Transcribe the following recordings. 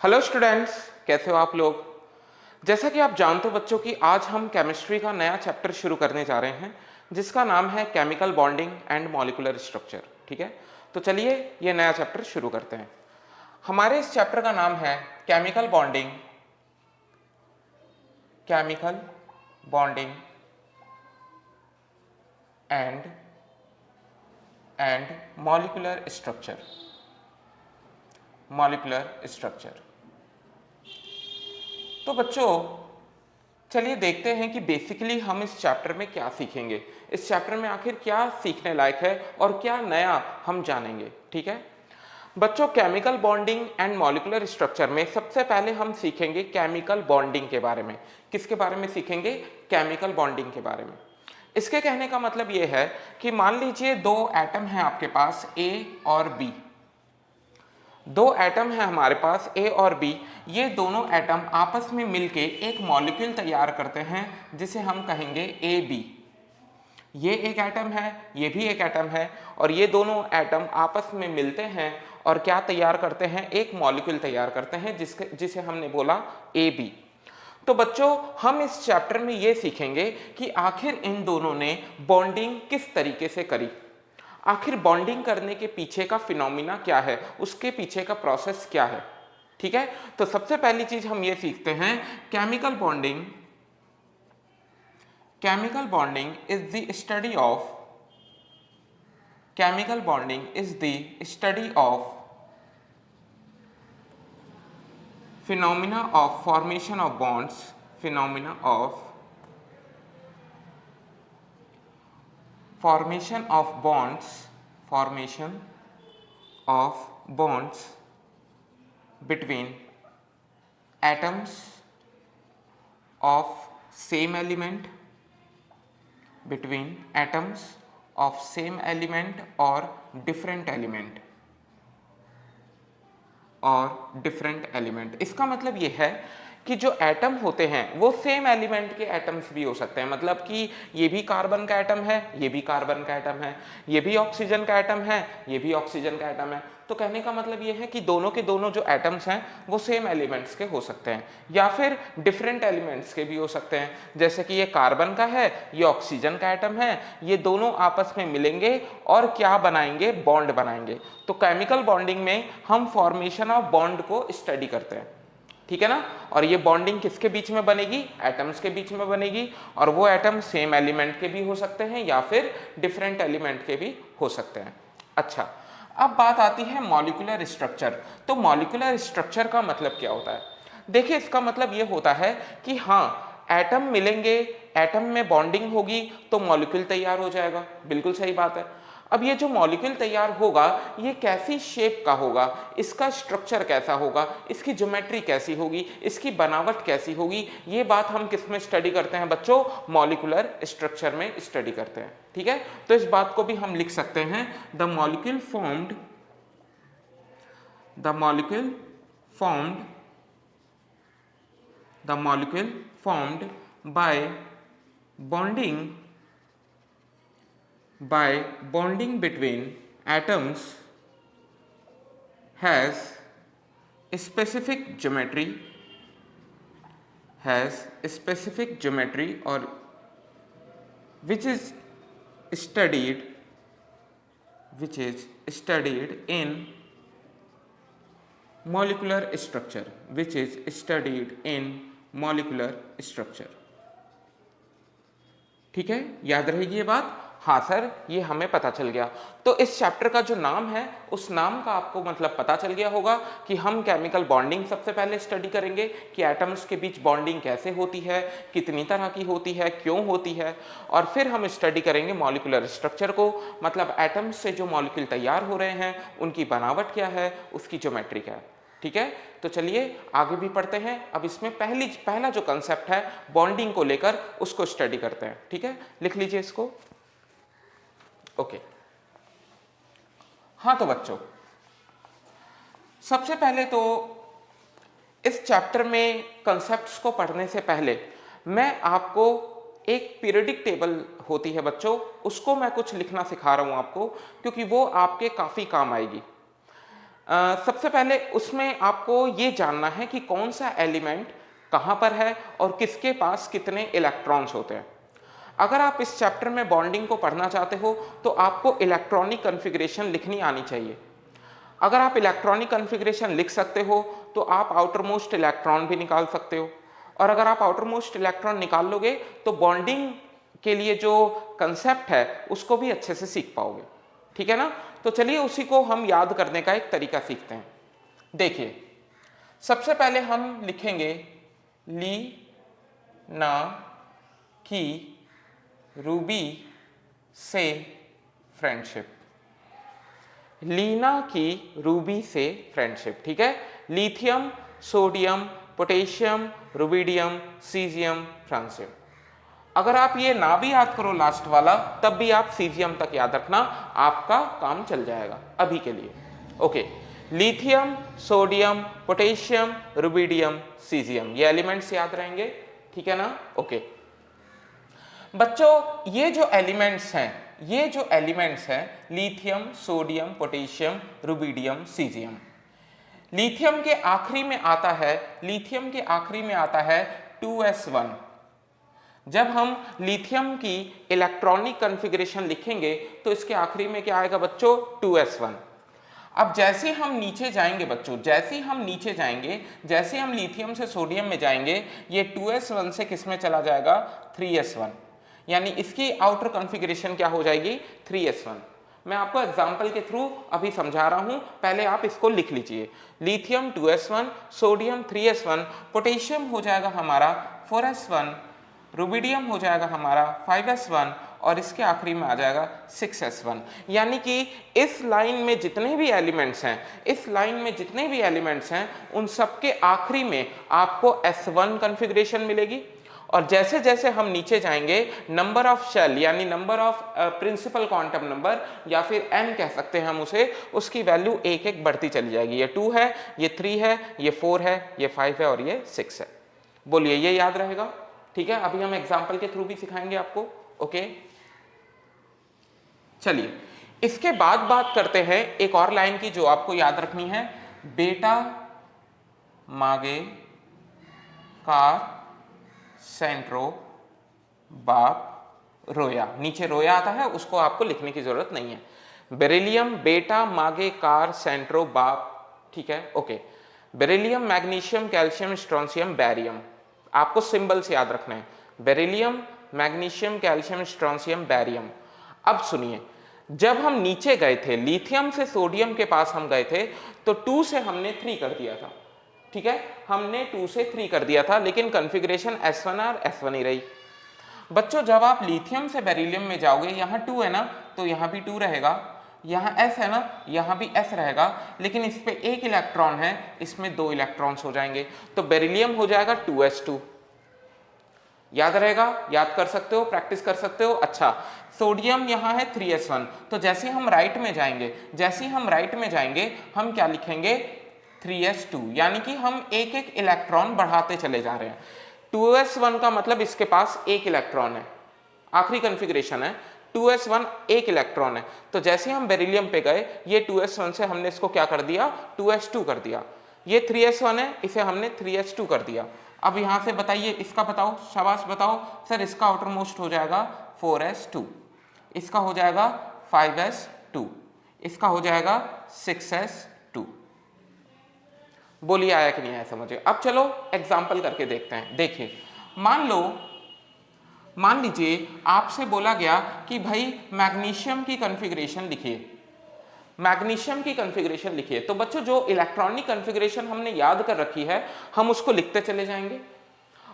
Hello students, कैसे हो आप लोग। जैसा कि आप जानते हो बच्चों कि आज हम केमिस्ट्री का नया चैप्टर शुरू करने जा रहे हैं जिसका नाम है chemical bonding and molecular structure. ठीक है, तो चलिए ये नया चैप्टर शुरू करते हैं। हमारे इस चैप्टर का नाम है chemical bonding and molecular structure. तो बच्चों चलिए देखते हैं कि बेसिकली हम इस चैप्टर में क्या सीखेंगे, इस चैप्टर में आखिर क्या सीखने लायक है और क्या नया हम जानेंगे। ठीक है बच्चों, chemical bonding and molecular structure में सबसे पहले हम सीखेंगे केमिकल बॉन्डिंग के बारे में। किसके बारे में सीखेंगे? केमिकल बॉन्डिंग के बारे में। इसके कहने का मतलब ये है कि मान लीजिए दो एटम हैं आपके पास A और B। दो एटम है हमारे पास A और B। ये दोनों एटम आपस में मिलके एक मॉलिक्यूल तैयार करते हैं जिसे हम कहेंगे AB। ये एक एटम है, ये भी एक एटम है, और ये दोनों एटम आपस में मिलते हैं और क्या तैयार करते हैं? एक मॉलिक्यूल तैयार करते हैं जिसे हमने बोला AB। तो बच्चों हम इस चैप्टर में ये सीखेंगे कि आखिर इन दोनों ने बॉन्डिंग किस तरीके से करी, आखिर बॉन्डिंग करने के पीछे का फिनोमिना क्या है, उसके पीछे का प्रोसेस क्या है। ठीक है, तो सबसे पहली चीज हम ये सीखते हैं chemical bonding is the study of phenomena of formation of bonds between atoms of same element or different element। इसका मतलब ये है कि जो एटम होते हैं वो सेम एलिमेंट के एटम्स भी हो सकते हैं। मतलब कि ये भी कार्बन का एटम है, ये भी कार्बन का एटम है, ये भी ऑक्सीजन का एटम है, ये भी ऑक्सीजन का एटम है। तो कहने का मतलब ये है कि दोनों के दोनों जो एटम्स हैं वो सेम एलिमेंट्स के हो सकते हैं या फिर डिफरेंट एलिमेंट्स के भी हो सकते हैं। जैसे कि ये कार्बन का है, ये ऑक्सीजन का एटम है, ये दोनों आपस में मिलेंगे और क्या बनाएंगे? बॉन्ड बनाएंगे। तो केमिकल बॉन्डिंग में हम फॉर्मेशन ऑफ बॉन्ड को स्टडी करते हैं। ठीक है ना। और ये बॉन्डिंग किसके बीच में बनेगी? एटम्स के बीच में बनेगी, और वो एटम सेम एलिमेंट के भी हो सकते हैं या फिर डिफरेंट एलिमेंट के भी हो सकते हैं। अच्छा, अब बात आती है मॉलिक्यूलर स्ट्रक्चर। तो मॉलिक्यूलर स्ट्रक्चर का मतलब क्या होता है? देखिए, इसका मतलब ये होता है कि हाँ, एटम मिलेंगे, एटम में बॉन्डिंग होगी तो मॉलिक्यूल तैयार हो जाएगा। बिल्कुल सही बात है। अब ये जो मॉलिक्यूल तैयार होगा ये कैसी शेप का होगा, इसका स्ट्रक्चर कैसा होगा, इसकी ज्योमेट्री कैसी होगी, इसकी बनावट कैसी होगी, ये बात हम किस में स्टडी करते हैं बच्चों? मॉलिक्यूलर स्ट्रक्चर में स्टडी करते हैं। ठीक है, तो इस बात को भी हम लिख सकते हैं the molecule formed by bonding between atoms has specific geometry or which is studied in molecular structure। ठीक है, याद रहेगी ये बात। हाँ सर, ये हमें पता चल गया। तो इस चैप्टर का जो नाम है उस नाम का आपको मतलब पता चल गया होगा कि हम केमिकल बॉन्डिंग सबसे पहले स्टडी करेंगे कि एटम्स के बीच बॉन्डिंग कैसे होती है, कितनी तरह की होती है, क्यों होती है, और फिर हम स्टडी करेंगे मॉलिक्यूलर स्ट्रक्चर को। मतलब एटम्स से जो मॉलिक्यूल तैयार हो रहे हैं उनकी बनावट क्या है, उसकी ज्योमेट्री क्या है। ठीक है, तो चलिए आगे भी पढ़ते हैं। अब इसमें पहला जो कंसेप्ट है बॉन्डिंग को लेकर उसको स्टडी करते हैं। ठीक है, लिख लीजिए इसको। ओके, हाँ तो बच्चों सबसे पहले तो इस चैप्टर में कंसेप्ट्स को पढ़ने से पहले मैं आपको एक पीरियडिक टेबल होती है बच्चों, उसको मैं कुछ लिखना सिखा रहा हूं आपको, क्योंकि वो आपके काफी काम आएगी। सबसे पहले उसमें आपको ये जानना है कि कौन सा एलिमेंट कहाँ पर है और किसके पास कितने इलेक्ट्रॉन्स होते हैं। अगर आप इस चैप्टर में बॉन्डिंग को पढ़ना चाहते हो तो आपको इलेक्ट्रॉनिक कॉन्फ़िगरेशन लिखनी आनी चाहिए। अगर आप इलेक्ट्रॉनिक कॉन्फ़िगरेशन लिख सकते हो तो आप आउटर मोस्ट इलेक्ट्रॉन भी निकाल सकते हो, और अगर आप आउटर मोस्ट इलेक्ट्रॉन निकाल लोगे तो बॉन्डिंग के लिए जो कंसेप्ट है उसको भी अच्छे से सीख पाओगे। ठीक है ना? तो चलिए उसी को हम याद करने का एक तरीका सीखते हैं। देखिए, सबसे पहले हम लिखेंगे ली ना की रूबी से फ्रेंडशिप। लीना की रूबी से फ्रेंडशिप। ठीक है? Lithium, sodium, potassium, rubidium, caesium, francium. अगर आप ये ना भी याद करो लास्ट वाला, तब भी आप सीजियम तक याद रखना, आपका काम चल जाएगा अभी के लिए। Okay, lithium, sodium, potassium, rubidium, caesium, ये एलिमेंट्स याद रहेंगे। ठीक है ना? ओके बच्चों, ये जो एलिमेंट्स हैं lithium, sodium, potassium, rubidium, caesium, lithium के आखिरी में आता है 2s1। जब हम लिथियम की इलेक्ट्रॉनिक कॉन्फ़िगरेशन लिखेंगे तो इसके आखिरी में क्या आएगा बच्चों? 2s1। अब जैसे हम नीचे जाएंगे बच्चों, जैसे हम लिथियम से सोडियम में जाएंगे, ये 2s1 से किस में चला जाएगा? 3s1, यानी इसकी आउटर कॉन्फ़िगरेशन क्या हो जाएगी? 3s1। मैं आपको एग्जाम्पल के थ्रू अभी समझा रहा हूं, पहले आप इसको लिख लीजिए। Lithium 2s1, sodium 3s1, potassium हो जाएगा हमारा 4s1, रुबिडियम हो जाएगा हमारा 5s1 और इसके आखिरी में आ जाएगा 6s1। यानी कि इस लाइन में जितने भी एलिमेंट्स हैं उन सबके आखिरी में आपको s1 कॉन्फ़िगरेशन मिलेगी, और जैसे जैसे हम नीचे जाएंगे नंबर ऑफ शेल यानी number of principal quantum number या फिर n कह सकते हैं हम उसे, उसकी वैल्यू एक एक बढ़ती चली जाएगी। ये 2 है, ये 3 है, ये 4 है, ये 5 है और ये 6 है। बोलिए, ये याद रहेगा? ठीक है, अभी हम एग्जाम्पल के थ्रू भी सिखाएंगे आपको। ओके, चलिए इसके बाद बात करते हैं एक और लाइन की जो आपको याद रखनी है। बेटा मागे कार सेंट्रो बाप रोया। नीचे रोया आता है, उसको आपको लिखने की जरूरत नहीं है। बेरिलियम बेटा मागे कार सेंट्रो बाप। ठीक है? Okay, beryllium, magnesium, calcium, strontium, barium, आपको सिंबल्स याद रखना है। Beryllium, magnesium, calcium, strontium, barium. अब सुनिए, जब हम नीचे गए थे, लिथियम से सोडियम के पास हम गए थे तो 2 से हमने 3 कर दिया था। ठीक है, हमने 2 से 3 कर दिया था, लेकिन कॉन्फ़िगरेशन S1 और S1 ही रही। बच्चों, जब आप लिथियम से बेरिलियम में जाओगे, यहाँ 2 है ना, तो यहाँ भी 2 रहेगा, यहाँ S है ना, यहाँ भी S रहेगा, लेकिन इस पे 1 इलेक्ट्रॉन है, इसमें 2 इलेक्ट्रॉन्स हो जाएंगे, तो बेरिलियम हो जाएगा 2s2। याद रहेगा? याद कर सकते हो, प्रैक्टिस कर सकते हो। अच्छा, सोडियम यहाँ है 3s1, तो जैसे हम राइट में जाएंगे हम क्या लिखेंगे? 3s2, यानी कि हम एक एक इलेक्ट्रॉन बढ़ाते चले जा रहे हैं। 2s1 का मतलब इसके पास 1 इलेक्ट्रॉन है, आखिरी कॉन्फ़िगरेशन है 2s1, 1 इलेक्ट्रॉन है। तो जैसे हम बेरिलियम पे गए, ये 2s1 से हमने इसको क्या कर दिया? 2s2 कर दिया। ये 3s1 है, इसे हमने 3s2 कर दिया। अब यहां से बताइए, इसका बताओ, शाबाश बताओ सर। इसका आउटर मोस्ट हो जाएगा 4s2, इसका हो जाएगा 5s2, इसका हो जाएगा 6s2। बोलिए, आया कि नहीं आया समझे? अब चलो एग्जाम्पल करके देखते हैं। देखिए, मान लीजिए आपसे बोला गया कि भाई मैग्नीशियम की कॉन्फ़िगरेशन लिखिए। तो बच्चों, जो इलेक्ट्रॉनिक कॉन्फ़िगरेशन हमने याद कर रखी है, हम उसको लिखते चले जाएंगे।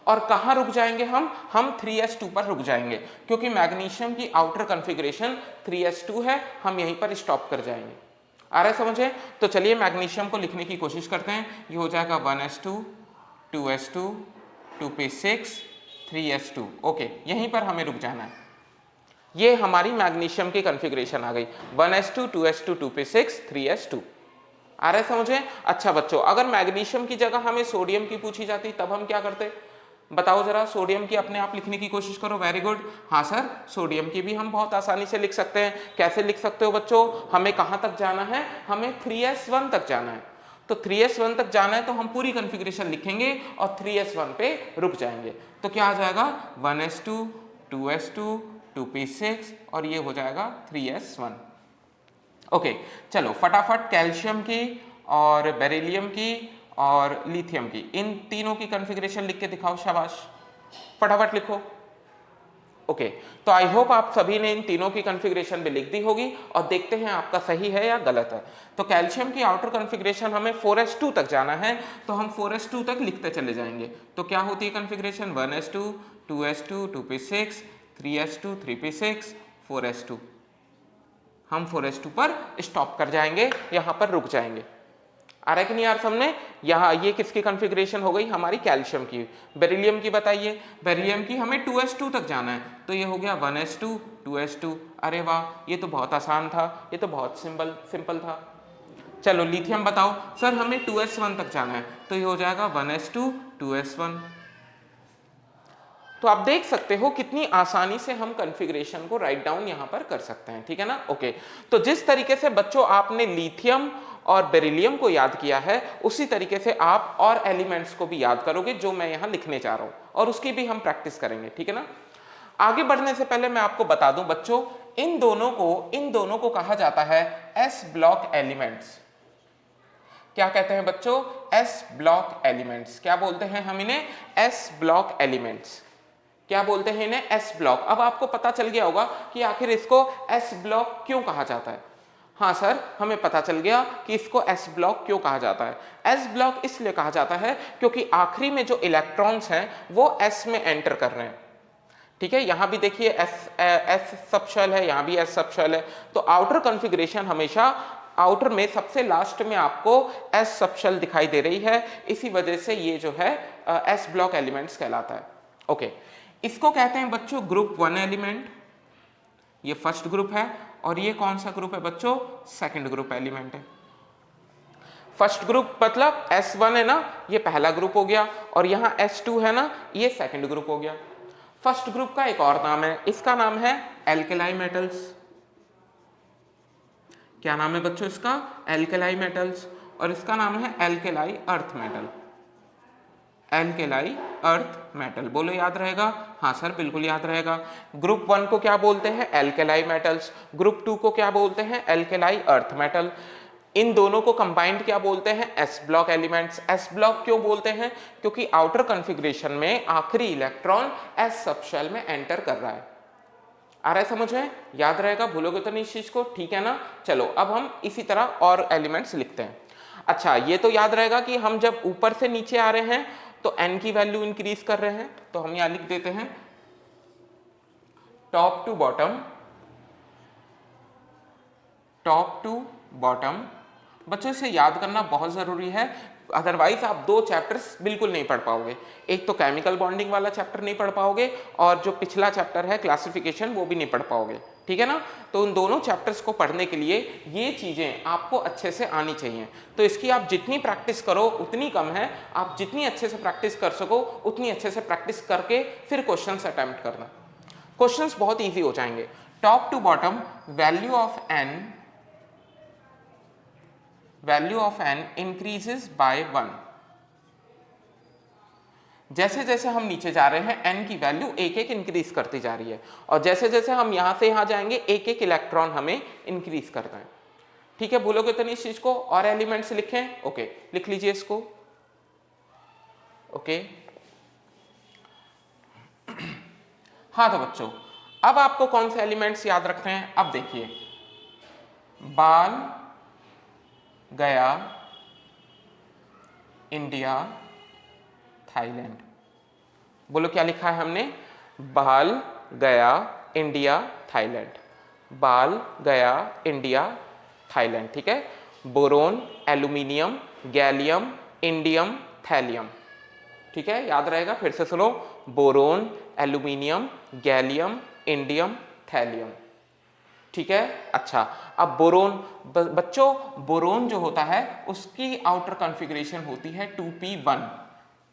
और कहाँ रुक जाएंगे? हम 3s2 पर रुक जाएंगे, क्योंकि मैग्नीशियम की आउटर कॉन्फ़िगरेशन 3s2 है, हम यहीं पर स्टॉप कर जाएंगे। आ रहा है समझे? तो चलिए मैग्नीशियम को लिखने की कोशिश करते हैं। ये हो जाएगा 1s2, 2s2, 2p6, 3s2। Okay, यहीं पर हमें रुक जाना है। ये हमारी मैग्नीशियम की कॉन्फ़िगरेशन आ गई, 1s2, 2s2, 2p6, 3s2। आ रहा है समझे? अच्छा बच्चों, अगर मैग्नीशियम की जगह हमें सोडियम की पूछी जाती तब हम क्या करते? बताओ जरा, सोडियम की अपने आप लिखने की कोशिश करो। Very good. हाँ सर, सोडियम की भी हम बहुत आसानी से लिख सकते हैं। कैसे लिख सकते हो बच्चों? हमें कहाँ तक जाना है? हमें 3s1 तक जाना है। तो 3s1 तक जाना है तो हम पूरी कॉन्फ़िगरेशन लिखेंगे और 3s1 पे रुक जाएंगे। तो क्या आ जाएगा? 1s2, 2s2, 2p6 और ये हो जाएगा 3s1। ओके, चलो फटाफट कैल्शियम की और बेरिलियम की और लिथियम की, इन तीनों की कॉन्फ़िगरेशन लिख के दिखाओ। शाबाश, फटाफट लिखो। ओके, तो आई होप आप सभी ने इन तीनों की कॉन्फ़िगरेशन भी लिख दी होगी और देखते हैं आपका सही है या गलत है। तो कैल्शियम की आउटर कॉन्फ़िगरेशन हमें 4s2 तक जाना है, तो हम 4s2 तक लिखते चले जाएंगे। तो क्या होती है configuration? 1s2, 2s2, 2p6, 3s2, 3p6, 4s2। हम 4s2 पर स्टॉप कर जाएंगे, यहाँ पर रुक जाएंगे। आ रहा है कि नहीं यार सामने? यहाँ ये किसकी कॉन्फ़िगरेशन हो गई? हमारी कैल्शियम की। बेरिलियम की बताइए। बेरिलियम की हमें 2s2 तक जाना है, तो ये हो गया 1s2, 2s2। अरे वाह, ये तो बहुत आसान था, ये तो बहुत सिंपल था। चलो लिथियम बताओ। सर हमें 2s1 तक जाना है, तो ये हो जाएगा 1s2, 2s1। तो आप देख सकते हो कितनी आसानी से हम कॉन्फ़िगरेशन को राइट डाउन यहाँ पर कर सकते हैं, ठीक है ना? ओके, तो जिस तरीके से बच्चों आपने लिथियम और बेरिलियम को याद किया है, उसी तरीके से आप और एलिमेंट्स को भी याद करोगे जो मैं यहाँ लिखने जा रहा हूँ, और उसकी भी हम प्रैक्टिस करेंगे, ठीक है ना? आगे बढ़ने से पहले मैं आपको बता दूं बच्चों, इन दोनों को कहा जाता है एस ब्लॉक एलिमेंट्स। क्या कहते हैं बच्चों? S block elements. क्या बोलते हैं हम इन्हें? S block elements. क्या बोलते हैं इन्हें? S block. अब आपको पता चल गया होगा कि आखिर इसको एस ब्लॉक क्यों कहा जाता है। हाँ सर, हमें पता चल गया कि इसको एस ब्लॉक क्यों कहा जाता है। एस ब्लॉक इसलिए कहा जाता है क्योंकि आखिरी में जो इलेक्ट्रॉन्स हैं वो एस में एंटर कर रहे हैं, ठीक है? यहां भी देखिए एस सब शेल है, यहां भी एस सब शेल है। तो आउटर कॉन्फ़िगरेशन हमेशा आउटर में सबसे लास्ट में आपको एस सब शेल दिखाई दे रही है, इसी वजह से ये जो है एस ब्लॉक एलिमेंट्स कहलाता है। ओके, इसको कहते हैं बच्चों ग्रुप 1 एलिमेंट। ये फर्स्ट ग्रुप है, और ये कौन सा ग्रुप है बच्चों? सेकंड ग्रुप एलिमेंट है। फर्स्ट ग्रुप मतलब S1 है ना, ये पहला ग्रुप हो गया, और यहाँ S2 है ना, ये सेकंड ग्रुप हो गया। फर्स्ट ग्रुप का एक और नाम है, इसका नाम है एल्केलाई मेटल्स। क्या नाम है बच्चों इसका? Alkali metals. और इसका नाम है alkali earth metal. Alkali earth metal, बोलो याद रहेगा? हाँ सर, बिल्कुल याद रहेगा। ग्रुप 1 को क्या बोलते हैं? Alkali metals. ग्रुप 2 को क्या बोलते हैं? Alkali earth metal. इन दोनों को कंबाइंड क्या बोलते हैं? S block elements. S block क्यों बोलते हैं? क्योंकि आउटर कॉन्फ़िगरेशन में आखिरी इलेक्ट्रॉन एस सबशेल में एंटर कर रहा है। आ रहा है समझ में? याद रहेगा, भूलोगे तो नहीं इस चीज को, ठीक है ना? चलो अब हम इसी तरह और एलिमेंट्स लिखते हैं। अच्छा, ये तो याद रहेगा कि हम जब ऊपर से नीचे आ रहे हैं तो n की वैल्यू इंक्रीज कर रहे हैं, तो हम यहां लिख देते हैं top to bottom, top to bottom. बच्चों इसे याद करना बहुत जरूरी है, अदरवाइज आप 2 चैप्टर्स बिल्कुल नहीं पढ़ पाओगे। एक तो केमिकल बॉन्डिंग वाला चैप्टर नहीं पढ़ पाओगे, और जो पिछला चैप्टर है क्लासिफिकेशन वो भी नहीं पढ़ पाओगे, ठीक है ना? तो उन दोनों चैप्टर्स को पढ़ने के लिए ये चीजें आपको अच्छे से आनी चाहिए। तो इसकी आप जितनी प्रैक्टिस करो उतनी कम है, आप जितनी अच्छे से प्रैक्टिस कर सको उतनी अच्छे से प्रैक्टिस करके फिर क्वेश्चंस अटेम्प्ट करना। क्वेश्चंस बहुत ईजी हो जाएंगे। Top to bottom, value of n increases by 1। जैसे जैसे हम नीचे जा रहे हैं n की वैल्यू एक एक इंक्रीज करती जा रही है, और जैसे जैसे हम यहां से यहां जाएंगे एक एक इलेक्ट्रॉन हमें इंक्रीज करना है, ठीक है? भूलोगे तो नहीं इस चीज को। और एलिमेंट्स लिखें। ओके, लिख लीजिए इसको। ओके, हाँ तो बच्चों अब आपको कौन से एलिमेंट्स याद रखने हैं? अब देखिए, बाल, गया, इंडिया, थाईलैंड। बोलो क्या लिखा है हमने? बाल, गया, इंडिया, थाईलैंड। बाल, गया, इंडिया, थाईलैंड, ठीक है? Boron, aluminium, gallium, indium, thallium, ठीक है? याद रहेगा, फिर से सुनो, boron, aluminium, gallium, indium, thallium, ठीक है? अच्छा, अब बोरोन, बच्चों बोरोन जो होता है उसकी आउटर कॉन्फ़िगरेशन होती है 2p1।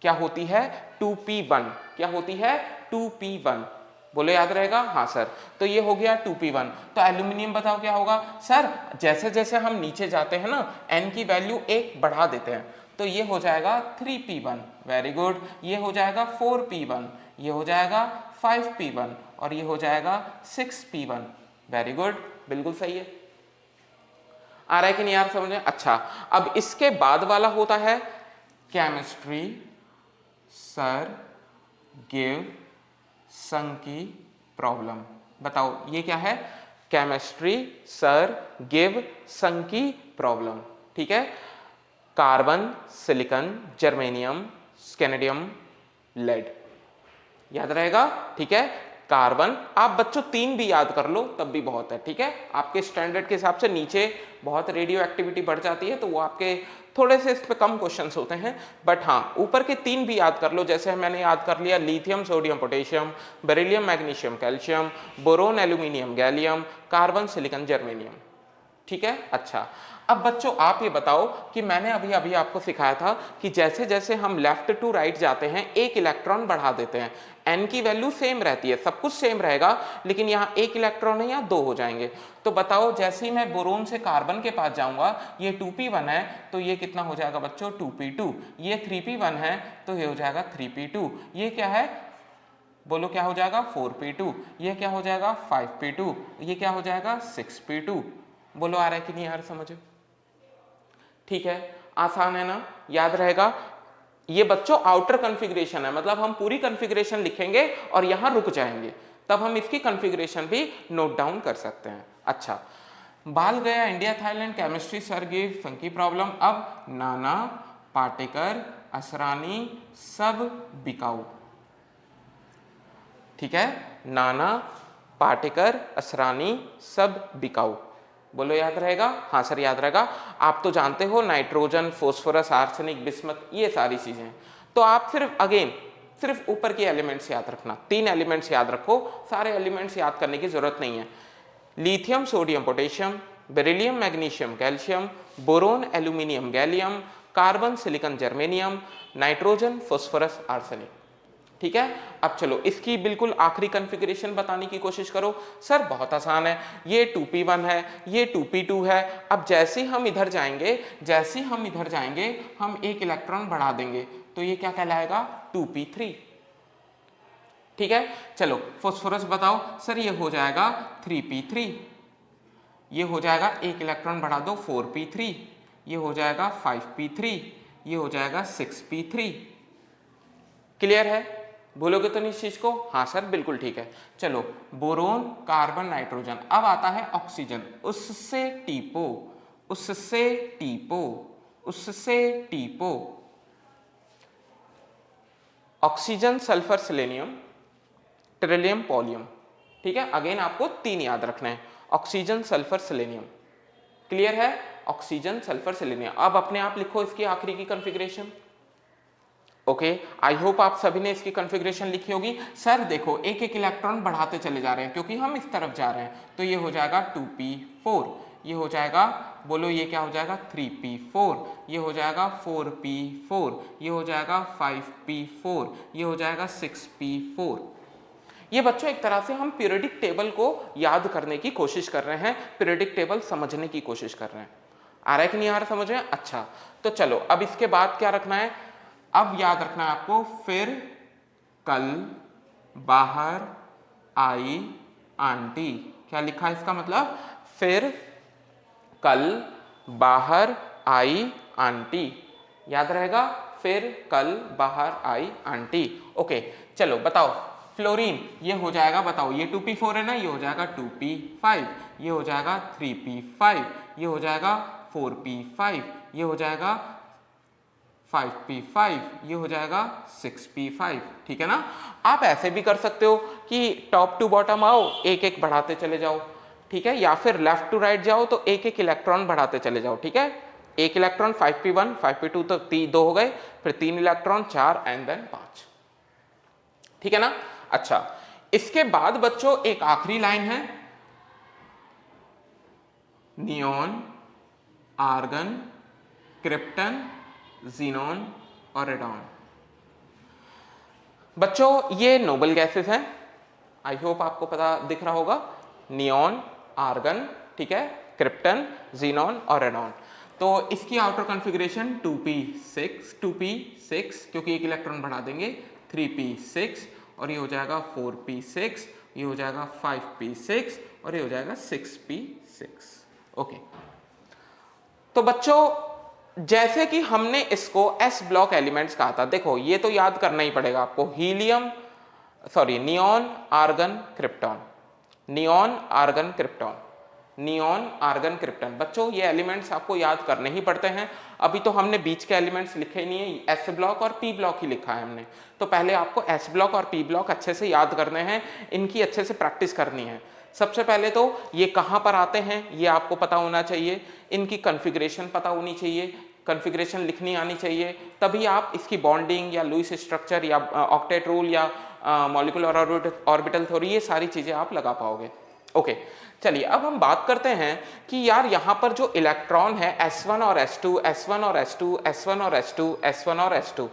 क्या होती है 2p1, क्या होती है 2p1, बोलो याद रहेगा, हाँ सर। तो ये हो गया 2p1। तो एल्यूमिनियम बताओ क्या होगा सर, जैसे जैसे हम नीचे जाते हैं ना n की वैल्यू 1 बढ़ा देते हैं, तो ये हो जाएगा 3p1, वेरी गुड। ये हो जाएगा 4p1, ये हो जाएगा 5p1 और ये हो जाएगा 6p1, वेरी गुड, बिल्कुल सही है। आ रहा है कि नहीं यार समझ में? अच्छा, अब इसके बाद वाला होता है केमिस्ट्री सर गिव सम की प्रॉब्लम। बताओ ये क्या है, केमिस्ट्री सर गिव सम की प्रॉब्लम, ठीक है। Carbon, silicon, germanium, scandium, lead, याद रहेगा, ठीक है। कार्बन, आप बच्चों 3 भी याद कर लो तब भी बहुत है, ठीक है। आपके स्टैंडर्ड के हिसाब से नीचे बहुत रेडियो एक्टिविटी बढ़ जाती है तो वो आपके थोड़े से इस पे कम क्वेश्चंस होते हैं, बट हाँ ऊपर के 3 भी याद कर लो। जैसे मैंने याद कर लिया lithium sodium potassium, beryllium magnesium calcium, boron aluminium gallium, carbon silicon germanium, ठीक है। अच्छा, अब बच्चों आप ये बताओ कि मैंने अभी अभी आपको सिखाया था कि जैसे जैसे हम लेफ्ट टू राइट जाते हैं एक इलेक्ट्रॉन बढ़ा देते हैं, n की वैल्यू सेम रहती है, सब कुछ सेम रहेगा, लेकिन यहाँ एक इलेक्ट्रॉन है, यहाँ 2 हो जाएंगे। तो बताओ जैसे ही मैं बोरोन से कार्बन के पास जाऊंगा, ये 2p1 है तो ये कितना हो जाएगा बच्चों 2p2, ये 3p1 है तो ये हो जाएगा 3p2, ये क्या है बोलो क्या हो जाएगा 4p2, ये क्या हो जाएगा 5p2, ये क्या हो जाएगा 6p2। बोलो आ रहा है कि नहीं यार समझ? ठीक है, आसान है ना, याद रहेगा। ये बच्चों आउटर कॉन्फ़िगरेशन है, मतलब हम पूरी कॉन्फ़िगरेशन लिखेंगे और यहां रुक जाएंगे, तब हम इसकी कॉन्फ़िगरेशन भी नोट डाउन कर सकते हैं। अच्छा, बाल गया India Thailand chemistry sir give some की प्रॉब्लम। अब नाना पाटेकर असरानी सब बिकाऊ, ठीक है, नाना पाटेकर असरानी सब बिकाऊ, बोलो याद रहेगा, हाँ सर याद रहेगा। आप तो जानते हो नाइट्रोजन, फोस्फोरस, आर्सेनिक, बिस्मथ, ये सारी चीजें। तो आप सिर्फ ऊपर के एलिमेंट्स याद रखना, 3 एलिमेंट्स याद रखो, सारे एलिमेंट्स याद करने की जरूरत नहीं है। Lithium sodium potassium, beryllium magnesium calcium, boron aluminium gallium, carbon silicon germanium, nitrogen phosphorus arsenic, ठीक है। अब चलो इसकी बिल्कुल आखिरी कॉन्फ़िगरेशन बताने की कोशिश करो। सर बहुत आसान है, ये 2p1 है, ये 2p2 है। अब जैसे हम इधर जाएंगे हम एक इलेक्ट्रॉन बढ़ा देंगे तो ये क्या कहलाएगा 2p3, ठीक है। चलो फास्फोरस बताओ, सर ये हो जाएगा 3p3, ये हो जाएगा एक इलेक्ट्रॉन बढ़ा दो 4p3, ये हो जाएगा 5p3, ये हो जाएगा 6p3। क्लियर है, भूलोगे तो नहीं इस चीज को? हाँ सर बिल्कुल ठीक है। चलो बोरोन, कार्बन, नाइट्रोजन, अब आता है ऑक्सीजन, उससे टीपो, उससे टीपो, उससे टीपो, ऑक्सीजन, सल्फर, सेलेनियम, टेरिलियम, पॉलियम, ठीक है। अगेन आपको 3 याद रखना है, ऑक्सीजन, सल्फर, सेलेनियम, क्लियर है, ऑक्सीजन, सल्फर, सेलेनियम। अब अपने आप लिखो इसकी आखिरी की कॉन्फ़िगरेशन। ओके, आई होप आप सभी ने इसकी कॉन्फ़िगरेशन लिखी होगी। सर देखो एक एक इलेक्ट्रॉन बढ़ाते चले जा रहे हैं क्योंकि हम इस तरफ जा रहे हैं, तो ये हो जाएगा 2p4, ये हो जाएगा, बोलो ये क्या हो जाएगा 3p4, ये हो जाएगा 4p4, ये हो जाएगा 5p4, ये हो जाएगा 6p4। ये बच्चों एक तरह से हम पीरियोडिक टेबल को याद करने की कोशिश कर रहे हैं, पीरियोडिक टेबल समझने की कोशिश कर रहे हैं। आ रहा है कि नहीं आ रहा समझ में? अच्छा, तो चलो अब इसके बाद क्या रखना है, अब याद रखना है आपको, फिर कल बाहर आई आंटी। क्या लिखा है इसका मतलब, फिर कल बाहर आई आंटी, याद रहेगा, फिर कल बाहर आई आंटी। ओके चलो बताओ, फ्लोरीन ये हो जाएगा, बताओ ये 2p4 है ना, ये हो जाएगा 2p5, ये हो जाएगा 3p5, ये हो जाएगा 4p5, ये हो जाएगा 5p5, ये हो जाएगा 6p5, ठीक है ना। आप ऐसे भी कर सकते हो कि टॉप टू बॉटम आओ, एक एक बढ़ाते चले जाओ, ठीक है, या फिर लेफ्ट टू राइट जाओ तो एक एक इलेक्ट्रॉन बढ़ाते चले जाओ, ठीक है। एक इलेक्ट्रॉन 5p1, 5p2 तो 2 हो गए, फिर 3 इलेक्ट्रॉन 4 एंड देन 5, ठीक है ना। अच्छा, इसके बाद बच्चों एक आखिरी लाइन है, नियॉन, आर्गन, क्रिप्टन, जीनोन और रेडॉन। बच्चों ये नोबल गैसेस हैं, आई होप आपको पता दिख रहा होगा, नियॉन, आर्गन, ठीक है, क्रिप्टन, जीनॉन और रेनॉन। तो इसकी आउटर कॉन्फ़िगरेशन 2p6 क्योंकि एक इलेक्ट्रॉन बढ़ा देंगे 3p6 और ये हो जाएगा 4p6, ये हो जाएगा 5p6 और ये हो जाएगा 6p6। ओके, तो बच्चों जैसे कि हमने इसको s ब्लॉक एलिमेंट्स कहा था, देखो ये तो याद करना ही पड़ेगा आपको, neon, argon, krypton, neon, argon, krypton, neon, argon, krypton. बच्चों ये एलिमेंट्स आपको याद करने ही पड़ते हैं। अभी तो हमने बीच के एलिमेंट्स लिखे नहीं है, एस ब्लॉक और पी ब्लॉक ही लिखा है हमने, तो पहले आपको एस ब्लॉक और पी ब्लॉक अच्छे से याद करने हैं, इनकी अच्छे से प्रैक्टिस करनी है। सबसे पहले तो ये कहाँ पर आते हैं ये आपको पता होना चाहिए, इनकी कॉन्फ़िगरेशन पता होनी चाहिए, कॉन्फ़िगरेशन लिखनी आनी चाहिए, तभी आप इसकी बॉन्डिंग या लुईस स्ट्रक्चर या ऑक्टेट रूल या मॉलिक्यूलर ऑर्बिटल थ्योरी ये सारी चीज़ें आप लगा पाओगे। ओके, चलिए अब हम बात करते हैं कि यार यहाँ पर जो इलेक्ट्रॉन है S1 और S2, S1 और S2, S1 और S2, S1 और S2,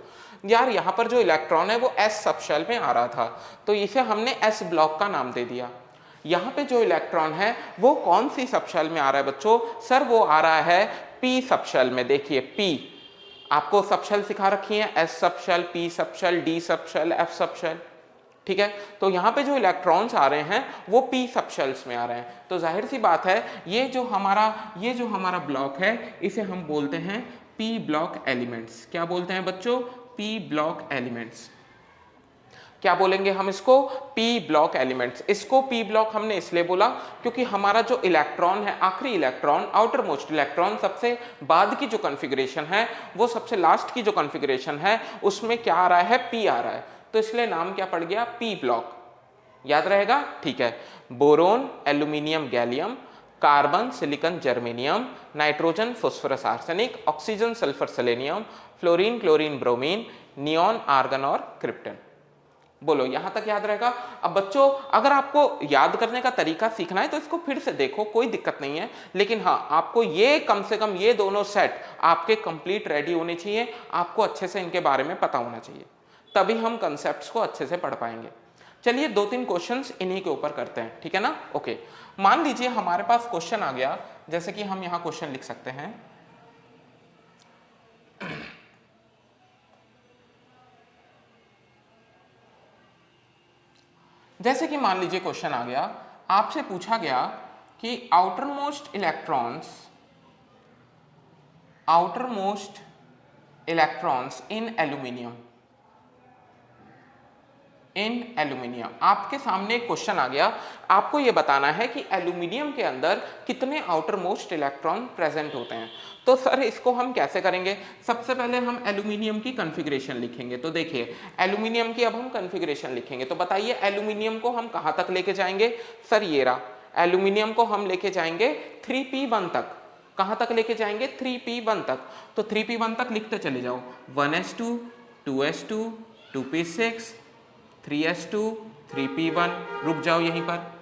यार यहाँ पर जो इलेक्ट्रॉन है वो S सबशेल में आ रहा था, तो इसे हमने S ब्लॉक का नाम दे दिया। यहाँ पे जो इलेक्ट्रॉन है वो कौन सी सबशेल में आ रहा है बच्चों? सर वो आ रहा है P सबशेल में। देखिए P आपको सबशेल सिखा रखी है, S subshell, P subshell, D subshell, F subshell, ठीक है। तो यहाँ पे जो इलेक्ट्रॉन्स आ रहे हैं वो P सबशेल्स में आ रहे हैं, तो जाहिर सी बात है ये जो हमारा ब्लॉक है इसे हम बोलते हैं P ब्लॉक एलिमेंट्स। क्या बोलते हैं बच्चों? P block elements. क्या बोलेंगे हम इसको? P block elements. इसको P ब्लॉक हमने इसलिए बोला क्योंकि हमारा जो इलेक्ट्रॉन है, आखिरी इलेक्ट्रॉन, आउटर मोस्ट इलेक्ट्रॉन, सबसे बाद की जो कॉन्फ़िगरेशन है, वो सबसे लास्ट की जो कॉन्फ़िगरेशन है उसमें क्या आ रहा है? P आ रहा है, तो इसलिए नाम क्या पड़ गया? P block. याद रहेगा? ठीक है। Boron, aluminium, gallium, carbon, silicon, germanium, nitrogen, phosphorus, arsenic, oxygen, sulphur, selenium, fluorine, chlorine, bromine, neon, argon और क्रिप्टन। बोलो यहां तक याद रहेगा? अब बच्चों अगर आपको याद करने का तरीका सीखना है तो इसको फिर से देखो, कोई दिक्कत नहीं है, लेकिन हाँ आपको ये कम से कम ये दोनों सेट आपके कंप्लीट रेडी होने चाहिए, आपको अच्छे से इनके बारे में पता होना चाहिए, तभी हम कंसेप्ट्स को अच्छे से पढ़ पाएंगे। चलिए 2-3 क्वेश्चंस इन्हीं के ऊपर करते हैं, ठीक है ना? ओके, मान लीजिए हमारे पास क्वेश्चन आ गया, जैसे कि हम यहां क्वेश्चन लिख सकते हैं, जैसे कि मान लीजिए क्वेश्चन आ गया, आपसे पूछा गया कि outer most electrons in aluminium. आपके सामने एक क्वेश्चन आ गया, आपको यह बताना है कि एल्यूमिनियम के अंदर कितने आउटर मोस्ट इलेक्ट्रॉन प्रेजेंट होते हैं। तो सर इसको हम कैसे करेंगे? सबसे पहले हम एल्यूमिनियम की कॉन्फ़िगरेशन लिखेंगे। तो देखिए एल्यूमिनियम की अब हम कॉन्फ़िगरेशन लिखेंगे, तो बताइए एल्यूमिनियम को हम कहां तक लेके जाएंगे? सर ये रहा, एल्यूमिनियम को हम लेके जाएंगे 3p1 तक। कहां तक लेके जाएंगे? 3p1 तक। तो 3p1 तक लिखते चले जाओ, 1s2, 2s2, 2p6, 3s2, 3p1, रुक जाओ यहीं पर।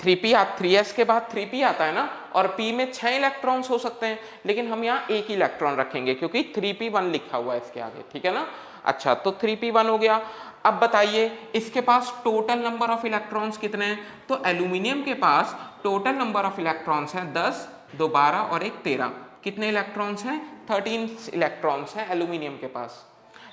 3s के बाद 3p आता है ना, और p में 6 इलेक्ट्रॉन्स हो सकते हैं, लेकिन हम यहाँ एक ही इलेक्ट्रॉन रखेंगे क्योंकि 3p1 लिखा हुआ है इसके आगे, ठीक है ना? अच्छा, तो 3p1 हो गया। अब बताइए इसके पास टोटल नंबर ऑफ इलेक्ट्रॉन्स कितने हैं? तो एल्यूमिनियम के पास टोटल नंबर ऑफ इलेक्ट्रॉन्स हैं 10, 2 12 और 1 13। कितने इलेक्ट्रॉन्स हैं? 13 इलेक्ट्रॉन्स हैं एल्यूमिनियम के पास।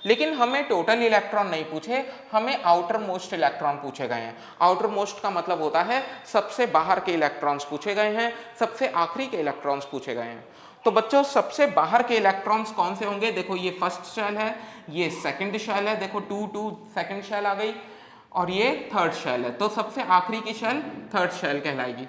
लेकिन हमें टोटल इलेक्ट्रॉन नहीं पूछे, हमें आउटर मोस्ट इलेक्ट्रॉन पूछे गए हैं। आउटर मोस्ट का मतलब होता है सबसे बाहर के इलेक्ट्रॉन्स पूछे गए हैं, सबसे आखिरी के इलेक्ट्रॉन्स पूछे गए हैं। तो बच्चों सबसे बाहर के इलेक्ट्रॉन्स कौन से होंगे? देखो ये फर्स्ट शेल है, ये सेकंड शेल है, देखो 2 2 सेकंड शेल आ गई, और ये थर्ड शेल है। तो सबसे आखिरी की शेल थर्ड शेल कहलाएगी,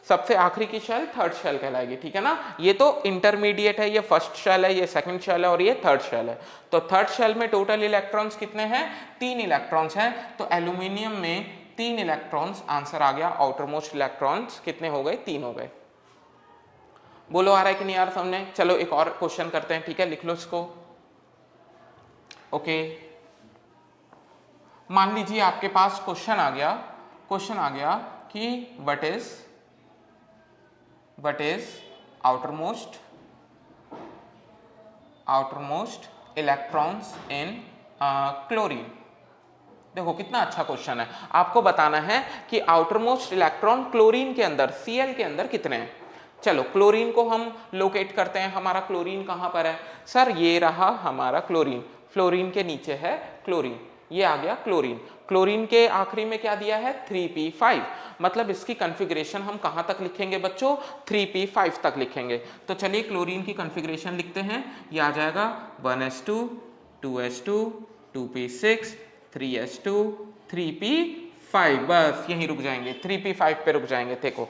सबसे आखिरी की शेल थर्ड शेल कहलाएगी, ठीक है ना? ये तो इंटरमीडिएट है, ये फर्स्ट शेल है, ये सेकंड शेल है और ये थर्ड शेल है। तो थर्ड शेल में टोटल इलेक्ट्रॉन्स कितने हैं? 3 इलेक्ट्रॉन्स हैं। तो एल्यूमिनियम में 3 इलेक्ट्रॉन्स आंसर आ गया। आउटर मोस्ट इलेक्ट्रॉन्स कितने हो गए? 3 हो गए। बोलो आ रहा है कि नहीं यार सामने? चलो एक और क्वेश्चन करते हैं, ठीक है? लिख लो इसको। ओके, मान लीजिए आपके पास क्वेश्चन आ गया कि what is outermost electrons in chlorine. देखो कितना अच्छा क्वेश्चन है, आपको बताना है कि आउटर मोस्ट इलेक्ट्रॉन क्लोरीन के अंदर, Cl के अंदर कितने हैं। चलो क्लोरीन को हम लोकेट करते हैं, हमारा क्लोरीन कहाँ पर है सर, ये रहा हमारा क्लोरीन, फ्लोरीन के नीचे है क्लोरीन, ये आ गया क्लोरीन। क्लोरीन के आखिरी में क्या दिया है 3p5, मतलब इसकी कॉन्फ़िगरेशन हम कहाँ तक लिखेंगे बच्चों, 3p5 तक लिखेंगे। तो चलिए क्लोरीन की कॉन्फ़िगरेशन लिखते हैं, ये आ जाएगा 1s2 2s2 2p6 3s2 3p5, बस यहीं रुक जाएंगे, 3p5 पे रुक जाएंगे। देखो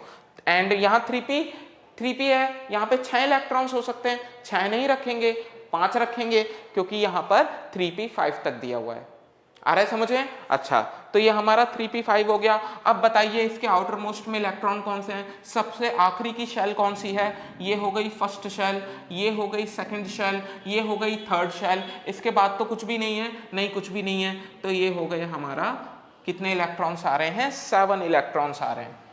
एंड यहाँ 3p है, यहाँ पे 6 इलेक्ट्रॉन्स हो सकते हैं, 6 नहीं रखेंगे 5 रखेंगे, क्योंकि यहाँ पर 3p5 तक दिया हुआ है। आ रहा है समझ में? अच्छा, तो ये हमारा 3p5 हो गया। अब बताइए इसके आउटर मोस्ट में इलेक्ट्रॉन कौन से हैं, सबसे आखिरी की शेल कौन सी है, ये हो गई फर्स्ट शेल, ये हो गई सेकंड शेल, ये हो गई थर्ड शेल, इसके बाद तो कुछ भी नहीं है, नहीं कुछ भी नहीं है, तो ये हो गए हमारा, कितने इलेक्ट्रॉन्स आ रहे हैं 7 इलेक्ट्रॉन्स आ रहे हैं।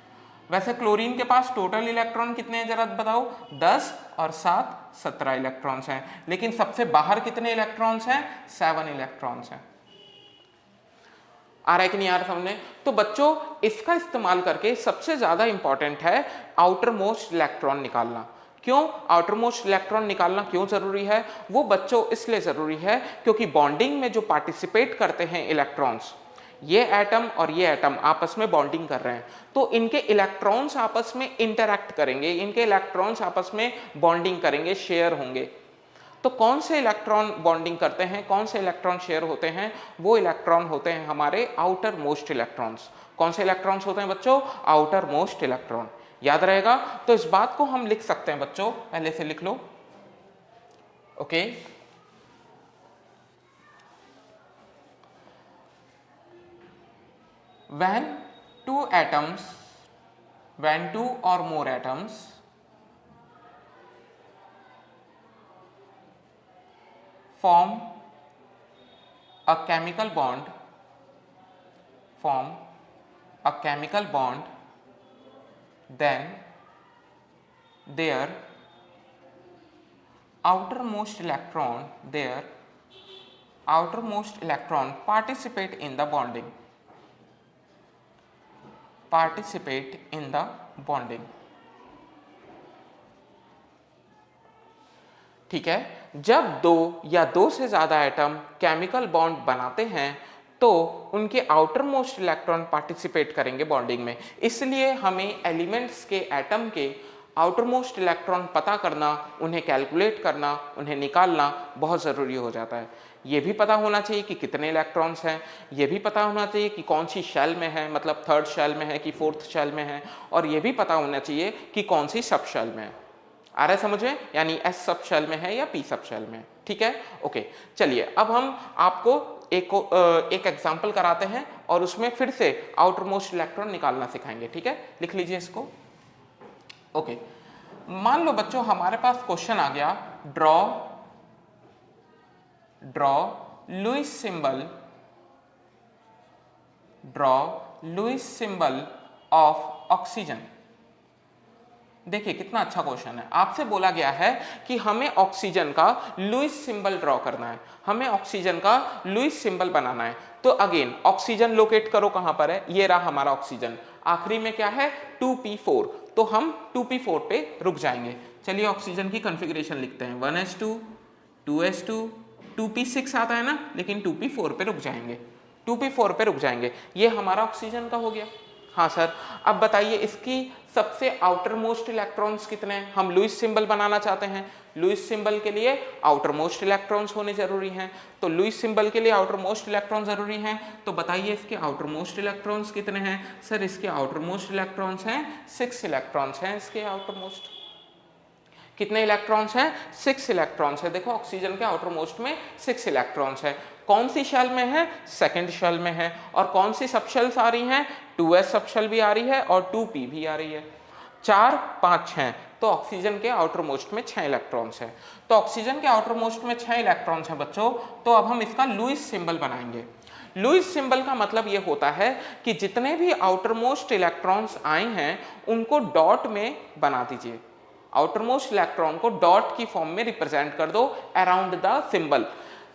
वैसे क्लोरीन के पास टोटल इलेक्ट्रॉन कितने हैं जरा बताओ, 10 और 7 17 इलेक्ट्रॉन्स हैं, लेकिन सबसे बाहर कितने इलेक्ट्रॉन्स हैं, 7 इलेक्ट्रॉन्स हैं। आ रहा है कि नहीं आ रहा समझने? तो बच्चों इसका इस्तेमाल करके सबसे ज्यादा इंपॉर्टेंट है आउटर मोस्ट इलेक्ट्रॉन निकालना। क्यों आउटर मोस्ट इलेक्ट्रॉन निकालना क्यों जरूरी है, वो बच्चों इसलिए जरूरी है क्योंकि बॉन्डिंग में जो पार्टिसिपेट करते हैं इलेक्ट्रॉन्स, ये एटम और ये एटम आपस में बॉन्डिंग कर रहे हैं, तो इनके इलेक्ट्रॉन्स आपस में इंटरैक्ट करेंगे, इनके इलेक्ट्रॉन्स आपस में बॉन्डिंग करेंगे, शेयर होंगे। तो कौन से इलेक्ट्रॉन बॉन्डिंग करते हैं, कौन से इलेक्ट्रॉन शेयर होते हैं, वो इलेक्ट्रॉन होते हैं हमारे आउटर मोस्ट इलेक्ट्रॉन्स। कौन से इलेक्ट्रॉन्स होते हैं बच्चों, आउटर मोस्ट इलेक्ट्रॉन। याद रहेगा, तो इस बात को हम लिख सकते हैं बच्चों, पहले से लिख लो, okay. When two or more atoms form a chemical bond, then their outermost electron participate in the bonding। ठीक है, जब दो या दो से ज्यादा एटम केमिकल बॉन्ड बनाते हैं तो उनके आउटर मोस्ट इलेक्ट्रॉन पार्टिसिपेट करेंगे बॉन्डिंग में। इसलिए हमें एलिमेंट्स के एटम के आउटर मोस्ट इलेक्ट्रॉन पता करना, उन्हें कैलकुलेट करना, उन्हें निकालना बहुत ज़रूरी हो जाता है। ये भी पता होना चाहिए कि कितने इलेक्ट्रॉन्स हैं, ये भी पता होना चाहिए कि कौन सी शेल में है, मतलब थर्ड शेल में है कि फोर्थ शेल में है, और ये भी पता होना चाहिए कि कौन सी सब शेल में है। आ रहा है समझ में, यानी एस सब शेल में है या पी सब शेल में, ठीक है, ओके। चलिए अब हम आपको एक एग्जाम्पल कराते हैं और उसमें फिर से आउटर मोस्ट इलेक्ट्रॉन निकालना सिखाएंगे, ठीक है। लिख लीजिए इसको, ओके। मान लो बच्चों हमारे पास क्वेश्चन आ गया, draw Lewis symbol of oxygen. देखिए कितना अच्छा क्वेश्चन है, आपसे बोला गया है कि हमें ऑक्सीजन का लुईस सिंबल ड्रॉ करना है, हमें ऑक्सीजन का लुईस सिंबल बनाना है। तो अगेन ऑक्सीजन लोकेट करो, कहां पर है, ये रहा हमारा ऑक्सीजन, आखिरी में क्या है 2p4, तो हम 2p4 पे रुक जाएंगे। चलिए ऑक्सीजन की कॉन्फ़िगरेशन लिखते हैं, 1s2 2s2 2p6 आता है ना, लेकिन 2p4 पे रुक जाएंगे, 2p4 पे रुक जाएंगे। ये हमारा ऑक्सीजन का हो गया। हाँ सर, अब बताइए इसकी सबसे आउटर मोस्ट इलेक्ट्रॉन्स कितने हैं, हम लुईस सिंबल बनाना चाहते हैं, लुईस सिंबल के लिए आउटर मोस्ट इलेक्ट्रॉन्स होने जरूरी हैं, तो लुईस सिंबल के लिए आउटर मोस्ट इलेक्ट्रॉन जरूरी हैं। तो बताइए इसके आउटर मोस्ट इलेक्ट्रॉन्स कितने हैं सर, इसके आउटर मोस्ट इलेक्ट्रॉन्स हैं 6 इलेक्ट्रॉन्स हैं, इसके आउटर मोस्ट कितने इलेक्ट्रॉन्स हैं, 6 इलेक्ट्रॉन्स है। देखो ऑक्सीजन के आउटर मोस्ट में 6 इलेक्ट्रॉन्स है। कौन सी शेल में है, सेकंड शेल में है। और कौन सी सब शेल्स आ रही हैं, 2s सब शेल भी आ रही है और 2p भी आ रही है। 4 5 6, तो ऑक्सीजन के आउटर मोस्ट में 6 इलेक्ट्रॉन्स है। तो ऑक्सीजन के आउटर मोस्ट में 6 इलेक्ट्रॉन्स हैं बच्चों। तो अब हम इसका लुईस सिंबल बनाएंगे। लुईस सिंबल का मतलब ये होता है कि जितने भी आउटर मोस्ट इलेक्ट्रॉन्स आए हैं उनको डॉट में बना दीजिए, outer most electron co dot की फॉर्म में रिप्रेजेंट कर दो अराउंड द सिंबल।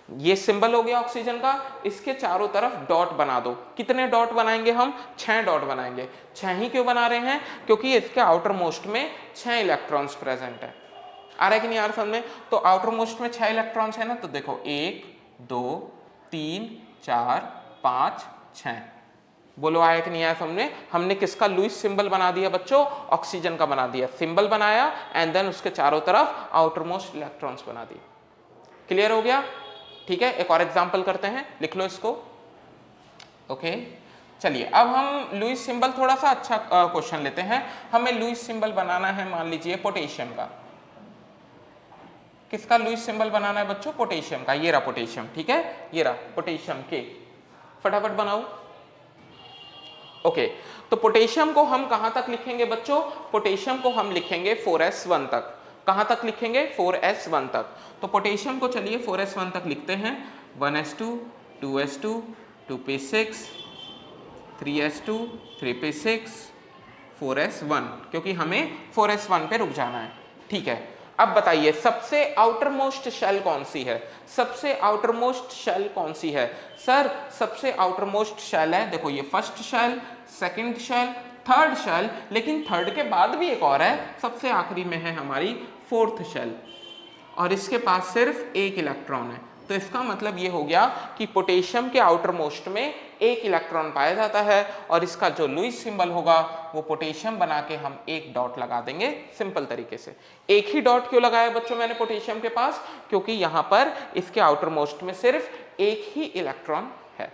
ये सिंबल हो गया ऑक्सीजन का, इसके चारों तरफ डॉट बना दो। कितने डॉट बनाएंगे हम? 6 डॉट बनाएंगे। 6 ही क्यों बना रहे हैं? क्योंकि इसके आउटर मोस्ट में 6 इलेक्ट्रॉन्स प्रेजेंट है। आ रहा है कि नहीं आ रहा समझ में? तो आउटर मोस्ट में 6 इलेक्ट्रॉन्स है ना, तो देखो 1 2 3 4 5 6। बोलो आया कि नहीं आया समझ में? हमने किसका लुईस सिंबल बना दिया बच्चों? ऑक्सीजन का बना दिया। सिंबल बनाया एंड देन उसके चारों तरफ आउटर मोस्ट इलेक्ट्रॉन्स बना दिए। क्लियर हो गया? ठीक है, एक और एग्जांपल करते हैं, लिख लो इसको। ओके चलिए, अब हम लुईस सिंबल थोड़ा सा अच्छा क्वेश्चन लेते हैं। हमें लुईस सिंबल बनाना है, मान लीजिए पोटेशियम का। किसका लुईस सिंबल बनाना है बच्चों? पोटेशियम का। ये रहा पोटेशियम, ठीक है, ये रहा पोटेशियम के। फटाफट बनाओ। ओके तो पोटेशियम को हम कहां तक लिखेंगे बच्चों? पोटेशियम को हम लिखेंगे 4s1 तक। कहां तक लिखेंगे? 4s1 तक। तो पोटेशियम को चलिए 4s1 तक लिखते हैं। 1s2 2s2 2p6 3s2 3p6 4s1, क्योंकि हमें 4s1 पे रुक जाना है। ठीक है, अब बताइए सबसे आउटर मोस्ट शेल कौन सी है? सबसे आउटर मोस्ट शेल कौन सी है? सर सबसे आउटर मोस्ट शेल है, देखो ये first shell, second shell, third shell, लेकिन थर्ड के बाद भी एक और है, सबसे आखिरी में है हमारी फोर्थ शेल, और इसके पास सिर्फ एक इलेक्ट्रॉन है। तो इसका मतलब ये हो गया कि पोटेशियम के आउटर मोस्ट में एक इलेक्ट्रॉन पाया जाता है, और इसका जो लुईस सिंबल होगा वो पोटेशियम बना के हम एक डॉट लगा देंगे सिंपल तरीके से। एक ही डॉट क्यों लगाया बच्चों मैंने पोटेशियम के पास? क्योंकि यहां पर इसके आउटर मोस्ट में सिर्फ एक ही इलेक्ट्रॉन है।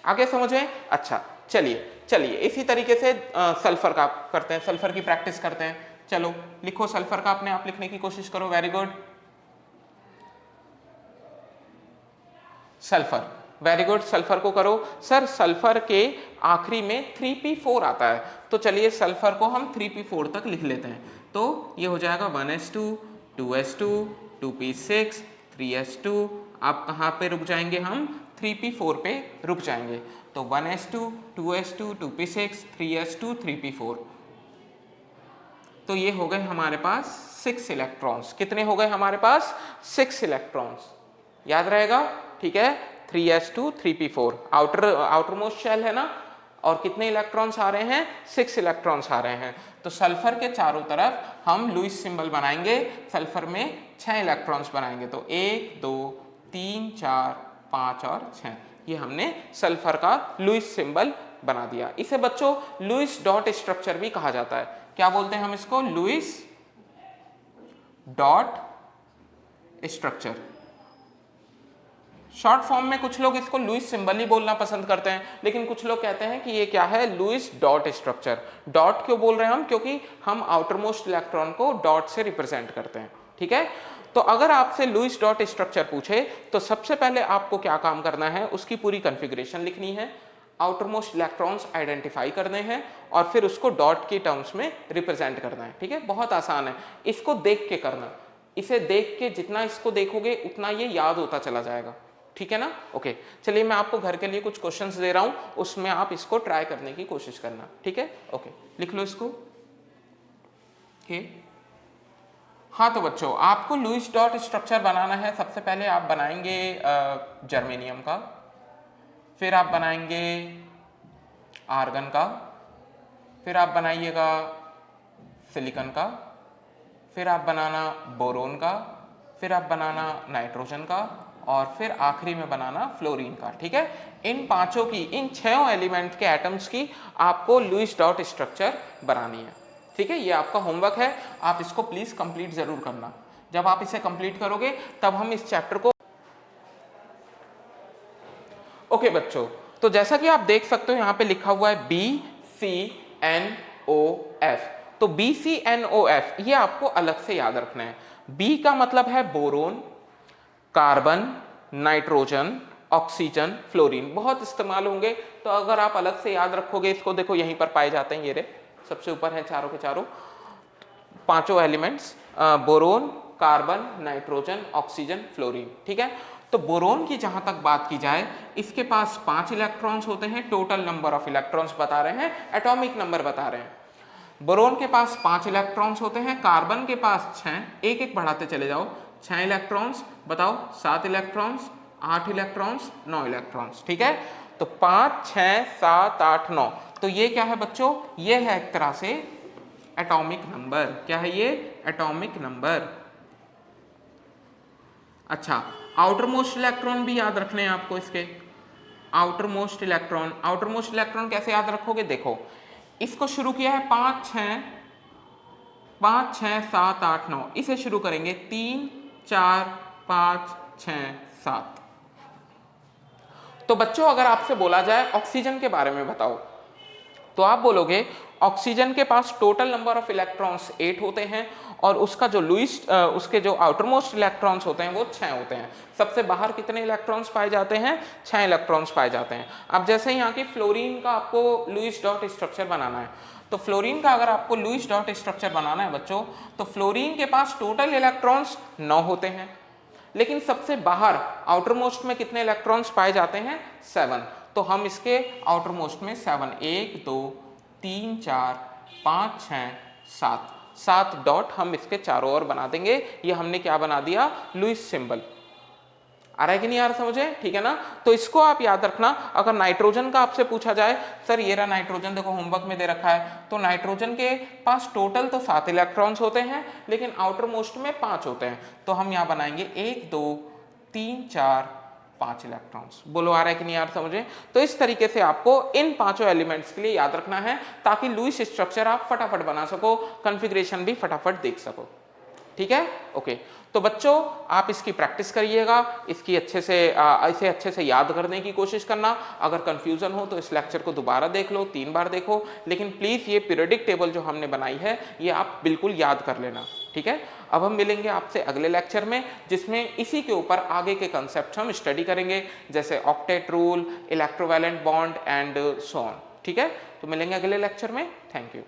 आगे समझे? अच्छा चलिए इसी तरीके से सल्फर का करते हैं, सल्फर की प्रैक्टिस करते हैं। चलो लिखो सल्फर का, अपने आप लिखने की कोशिश करो। Very good, sulphur, very good, sulphur को करो। सर सल्फर के आखिरी में 3p4 आता है, तो चलिए सल्फर को हम 3p4 तक लिख लेते हैं। तो ये हो जाएगा 1s2 2s2 2p6 3s2। आप कहाँ पे रुक जाएंगे? हम 3p4 पे रुक जाएंगे। तो 1s2 2s2 2p6 3s2 3p4। तो ये हो गए हमारे पास 6 इलेक्ट्रॉन्स। कितने हो गए हमारे पास? 6 इलेक्ट्रॉन्स। याद रहेगा? ठीक है, 3s2 3p4 outer most shell है ना, और कितने इलेक्ट्रॉन्स आ रहे हैं? 6 इलेक्ट्रॉन्स आ रहे हैं। तो सल्फर के चारों तरफ हम लुईस सिंबल बनाएंगे, सल्फर में 6 इलेक्ट्रॉन्स बनाएंगे। तो 1 2 3 4 5 और 6, ये हमने सल्फर का लुईस सिंबल बना दिया। इसे बच्चों लुईस डॉट स्ट्रक्चर भी कहा जाता है। क्या बोलते हैं हम इसको? Lewis dot structure. Short form में कुछ लोग इसको लुईस सिंबल ही बोलना पसंद करते हैं, लेकिन कुछ लोग कहते हैं कि ये क्या है? Lewis dot structure. डॉट क्यों बोल रहे हैं हम? क्योंकि हम outer most electron co dot से रिप्रेजेंट करते हैं। ठीक है, तो अगर आपसे लुईस डॉट स्ट्रक्चर पूछे तो सबसे पहले आपको क्या काम करना है? उसकी पूरी कॉन्फ़िगरेशन लिखनी है, आउटर मोस्ट इलेक्ट्रॉन्स आइडेंटिफाई करने हैं, और फिर उसको डॉट के टर्म्स में रिप्रेजेंट करना है। ठीक है, बहुत आसान है, इसको देख के करना। इसे देख के जितना इसको देखोगे उतना ये याद होता चला जाएगा। ठीक है ना? ओके चलिए मैं आपको घर के लिए कुछ क्वेश्चंस दे रहा हूं, उसमें आप इसको ट्राई करने की कोशिश करना। ठीक है, ओके लिख लो इसको। हाँ तो बच्चों आपको लुईस डॉट स्ट्रक्चर बनाना है। सबसे पहले आप बनाएंगे जर्मेनियम का, फिर आप बनाएंगे आर्गन का, फिर आप बनाइएगा सिलिकॉन का, फिर आप बनाना बोरोन का, फिर आप बनाना नाइट्रोजन का, और फिर आखिरी में बनाना फ्लोरीन का। ठीक है, इन पांचों की, इन 6 एलिमेंट के एटम्स की आपको लुईस डॉट स्ट्रक्चर बनानी है। ठीक है, ये आपका होमवर्क है, आप इसको प्लीज कंप्लीट जरूर करना। जब आप इसे कंप्लीट करोगे तब हम इस चैप्टर को ओके बच्चों, तो जैसा कि आप देख सकते हो यहाँ पे लिखा हुआ है BCNOF। तो BCNOF ये आपको अलग से याद रखना है। B का मतलब है boron, carbon, nitrogen, oxygen, fluorine, बहुत इस्तेमाल होंगे। तो अगर आप अलग से याद रखोगे इसको, देखो यहीं पर पाए जाते हैं, ये रे सबसे ऊपर हैं चारों के चारों पांचों elements, boron, carbon, nitrogen, oxygen, fluorine. ठीक है, तो बोरोन की जहां तक बात की जाए, इसके पास 5 इलेक्ट्रॉन्स होते हैं। टोटल नंबर ऑफ इलेक्ट्रॉन्स बता रहे हैं, एटॉमिक नंबर बता रहे हैं। बोरोन के पास 5 इलेक्ट्रॉन्स होते हैं, कार्बन के पास 6, एक एक बढ़ाते चले जाओ, 6 इलेक्ट्रॉन्स, बताओ 7 इलेक्ट्रॉन्स, 8 इलेक्ट्रॉन्स, 9 इलेक्ट्रॉन्स, ठीक है। तो 5 6 7 8 9, तो ये क्या है बच्चों, ये है एक तरह से एटॉमिक नंबर। क्या है ये, एटॉमिक नंबर। अच्छा, आउटर मोस्ट इलेक्ट्रॉन भी याद रखने हैं आपको इसके। Outer most electron, outer most electron कैसे याद रखोगे, देखो इसको शुरू किया है 5 6 7 8 9, इसे शुरू करेंगे 3 4 5 6 7। तो बच्चों अगर आपसे बोला जाए ऑक्सीजन के बारे में बताओ, तो आप बोलोगे ऑक्सीजन के पास टोटल नंबर ऑफ इलेक्ट्रॉन्स 8 होते हैं और उसका जो लुईस उसके जो आउटर मोस्ट इलेक्ट्रॉन्स होते हैं वो 6 होते हैं। सबसे बाहर कितने इलेक्ट्रॉन्स पाए जाते हैं, 6 इलेक्ट्रॉन्स पाए जाते हैं। अब जैसे यहाँ की फ्लोरीन का आपको लुईस डॉट स्ट्रक्चर बनाना है, तो फ्लोरीन का अगर आपको लुईस डॉट स्ट्रक्चर बनाना है बच्चों, तो फ्लोरीन के पास टोटल इलेक्ट्रॉन्स 9 होते हैं, लेकिन सबसे बाहर आउटर मोस्ट में कितने इलेक्ट्रॉन्स पाए जाते हैं, 7। तो हम इसके आउटर मोस्ट में 7, 1 2 3 4 5 6 7, 7 डॉट हम इसके चारों ओर बना देंगे। ये हमने क्या बना दिया, लुईस सिंबल। आ रहा है कि नहीं आ रहा समझे, ठीक है ना। तो इसको आप याद रखना। अगर नाइट्रोजन का आपसे पूछा जाए, सर ये रहा नाइट्रोजन, देखो होमवर्क में दे रखा है, तो नाइट्रोजन के पास टोटल तो 7 इलेक्ट्रॉन्स होते हैं, लेकिन आउटर मोस्ट में 5 होते हैं। तो हम यहाँ बनाएंगे 1 2 3 4 5 इलेक्ट्रॉन्स। बोलो आ रहा है कि नहीं आ रहा समझे। तो इस तरीके से आपको इन पांचों एलिमेंट्स के लिए याद रखना है, ताकि लुईस स्ट्रक्चर आप फटाफट बना सको, कॉन्फ़िगरेशन भी फटाफट देख सको, ठीक है। ओके, तो बच्चों आप इसकी प्रैक्टिस करिएगा, इसकी अच्छे से इसे अच्छे से याद करने की कोशिश करना। अगर कंफ्यूजन हो तो इस लेक्चर को दोबारा देख लो, 3 बार देखो, लेकिन प्लीज़ ये पीरियडिक टेबल जो हमने बनाई है ये आप बिल्कुल याद कर लेना, ठीक है। अब हम मिलेंगे आपसे अगले लेक्चर में, जिसमें इसी के ऊपर आगे के कंसेप्ट हम स्टडी करेंगे, जैसे octet rule, electrovalent bond and so on, ठीक है। तो मिलेंगे अगले लेक्चर में। Thank you.